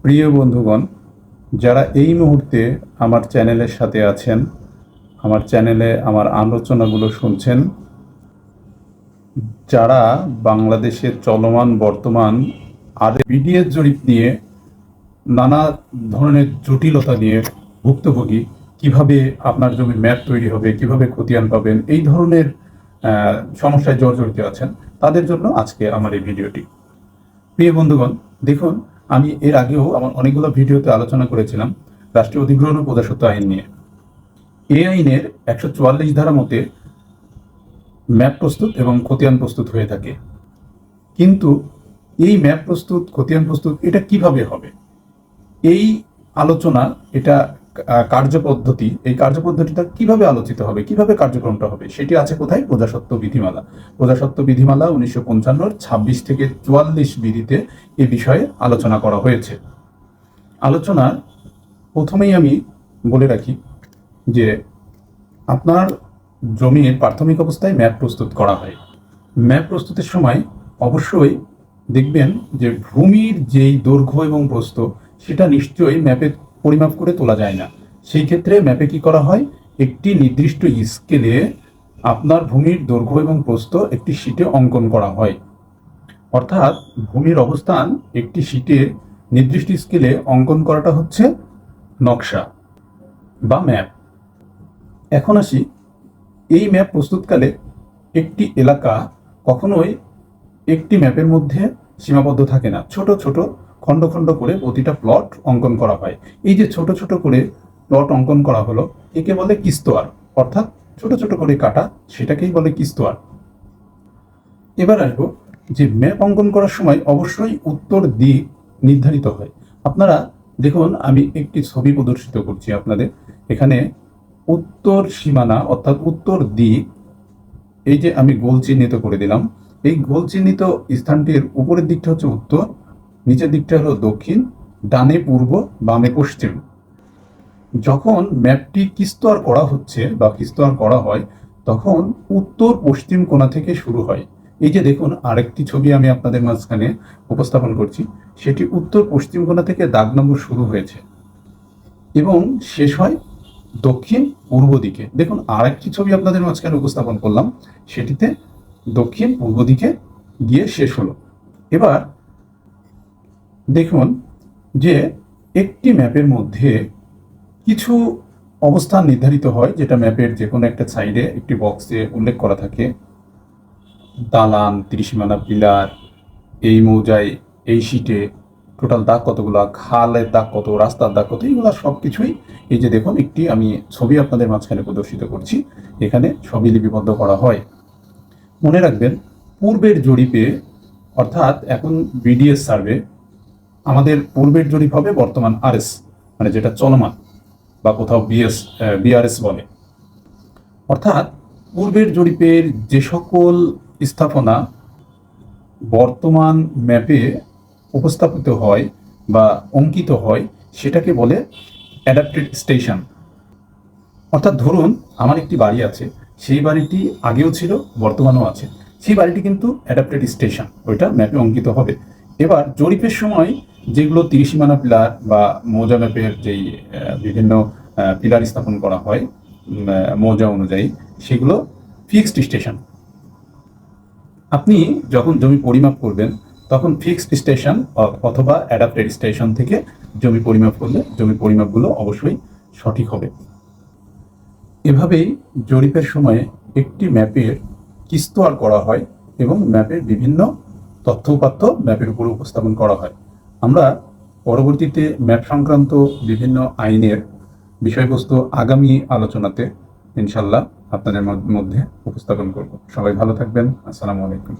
প্রিয় বন্ধুগণ, যারা এই মুহূর্তে আমার চ্যানেলের সাথে আছেন, আমার চ্যানেলে আমার আলোচনাগুলো শুনছেন, যারা বাংলাদেশের চলমান বর্তমান আর বিডিএস জরিপ নিয়ে নানা ধরনের জটিলতা নিয়ে ভুক্তভোগী, কিভাবে আপনার জমির ম্যাপ তৈরি হবে, কিভাবে খতিয়ান পাবেন, এই ধরনের সমস্যায় জর্জরিত আছেন, তাদের জন্য আজকে আমার এই ভিডিওটি। প্রিয় বন্ধুগণ, দেখুন, আমি এর আগেও আমার অনেকগুলো ভিডিওতে আলোচনা করেছিলাম রাষ্ট্রীয় অধিগ্রহণ ও প্রজাস্বত্ব আইন নিয়ে। এই আইনের 144 ধারা মতে ম্যাপ প্রস্তুত এবং খতিয়ান প্রস্তুত হয়ে থাকে। কিন্তু এই ম্যাপ প্রস্তুত, খতিয়ান প্রস্তুত এটা কিভাবে হবে, এই আলোচনা, এটা কার্যপদ্ধতি, এই কার্যপদ্ধতিটা কিভাবে আলোচিত হবে, কিভাবে কার্যক্রমটা হবে, সেটি আছে কোথায়? প্রজাস্বত্ব বিধিমালা। প্রজাস্বত্ব বিধিমালা 1955 26 থেকে 44 বিধিতে এ বিষয়ে আলোচনা করা হয়েছে। আলোচনার প্রথমেই আমি বলে রাখি যে আপনার জমির প্রাথমিক অবস্থায় ম্যাপ প্রস্তুত করা হয়। ম্যাপ প্রস্তুতের সময় অবশ্যই দেখবেন যে ভূমির যেই দৈর্ঘ্য এবং প্রস্থ, সেটা নিশ্চয়ই ম্যাপে পরিমাপ করে তোলা যায় না। সেই ক্ষেত্রে ম্যাপে কি করা হয়? একটি নির্দিষ্ট স্কেলে আপনার ভূমির দৈর্ঘ্য এবং প্রস্থ একটি শীটে অঙ্কন করা হয়। অর্থাৎ ভূমির অবস্থান একটি শীটে নির্দিষ্ট স্কেলে অঙ্কন করাটা হচ্ছে নকশা বা ম্যাপ। এখন আসি, এই ম্যাপ প্রস্তুতকালে একটি এলাকা কখনোই একটি ম্যাপের মধ্যে সীমাবদ্ধ থাকে না। ছোট ছোট খণ্ড খণ্ড করে প্রতিটা প্লট অঙ্কন করা হয়। এই যে ছোট ছোট করে প্লট অঙ্কন করা হলো, একে বলে কিস্তোয়ার, অর্থাৎ ছোট ছোট করে কাটা, সেটাকেই বলে কিস্তোয়ার। এবার আসবো যে ম্যাপ অঙ্কন করার সময় অবশ্যই উত্তর দিক নির্ধারিত হয়। আপনারা দেখুন, আমি একটি ছবি প্রদর্শিত করছি আপনাদের। এখানে উত্তর সীমানা অর্থাৎ উত্তর দিক, এই যে আমি গোল চিহ্নিত করে দিলাম, এই গোল চিহ্নিত স্থানটির উপরের দিকটা হচ্ছে উত্তর, নিচের দিকটা হলো দক্ষিণ, ডানে পূর্ব, বামে পশ্চিম। যখন ম্যাপটি কিস্তোয়ার করা হচ্ছে বা কিস্তোয়ার করা হয়, তখন উত্তর পশ্চিম কোণা থেকে শুরু হয়। এই যে দেখুন, আরেকটি ছবি আমি আপনাদের মাঝখানে উপস্থাপন করছি, সেটি উত্তর পশ্চিম কোণা থেকে দাগ নম্বর শুরু হয়েছে এবং শেষ হয় দক্ষিণ পূর্ব দিকে। দেখুন, আরেকটি ছবি আপনাদের মাঝখানে উপস্থাপন করলাম, সেটিতে দক্ষিণ পূর্ব দিকে গিয়ে শেষ হলো। এবার দেখুন যে একটি ম্যাপের মধ্যে কিছু অবস্থান নির্ধারিত হয়, যেটা ম্যাপের যে কোনো একটা সাইডে একটি বক্সে উল্লেখ করা থাকে। দালান, ত্রিসীমানা, পিলার, এই মৌজায়, এই শীটে টোটাল দাগ কতগুলো, খালের দাগ কত, রাস্তার দাগ কত, এইগুলো সব কিছুই এই যে দেখুন, একটি আমি ছবি আপনাদের মাঝখানে প্রদর্শিত করছি, এখানে সবই লিপিবদ্ধ করা হয়। মনে রাখবেন, পূর্বের জরিপে, অর্থাৎ এখন বিডিএস সার্ভে, আমাদের পূর্বের জরিপ হবে বর্তমান আরএস, মানে যেটা চলমান, বা কোথাও বিআরএস বলে। অর্থাৎ পূর্বের জরিপের যে সকল স্থাপনা বর্তমান ম্যাপে উপস্থাপিত হয় বা অঙ্কিত হয়, সেটাকে বলে অ্যাডাপ্টেড স্টেশন। অর্থাৎ ধরুন, আমার একটি বাড়ি আছে, সেই বাড়িটি আগেও ছিল, বর্তমানেও আছে, সেই বাড়িটি কিন্তু অ্যাডাপ্টেড স্টেশন, ওইটা ম্যাপে অঙ্কিত হবে। এবার জরিপের সময় যেগুলো ত্রিসীমানা পিলার বা মৌজা ম্যাপের যেই বিভিন্ন পিলার স্থাপন করা হয় মৌজা অনুযায়ী, সেগুলো ফিক্সড স্টেশন। আপনি যখন জমি পরিমাপ করবেন, তখন ফিক্সড স্টেশন অথবা অ্যাডাপ্টেড স্টেশন থেকে জমি পরিমাপ করলে জমি পরিমাপগুলো অবশ্যই সঠিক হবে। এভাবেই জরিপের সময়ে একটি ম্যাপের কিস্তোয়ার করা হয় এবং ম্যাপের বিভিন্ন তথ্য উপাত্ত ম্যাপের উপর উপস্থাপন করা হয়। আমরা পরবর্তীতে ম্যাপ সংক্রান্ত বিভিন্ন আইনের বিষয়বস্তু আগামী আলোচনাতে ইনশাল্লাহ আপনাদের মধ্যে উপস্থাপন করব। সবাই ভালো থাকবেন। আসসালামু আলাইকুম।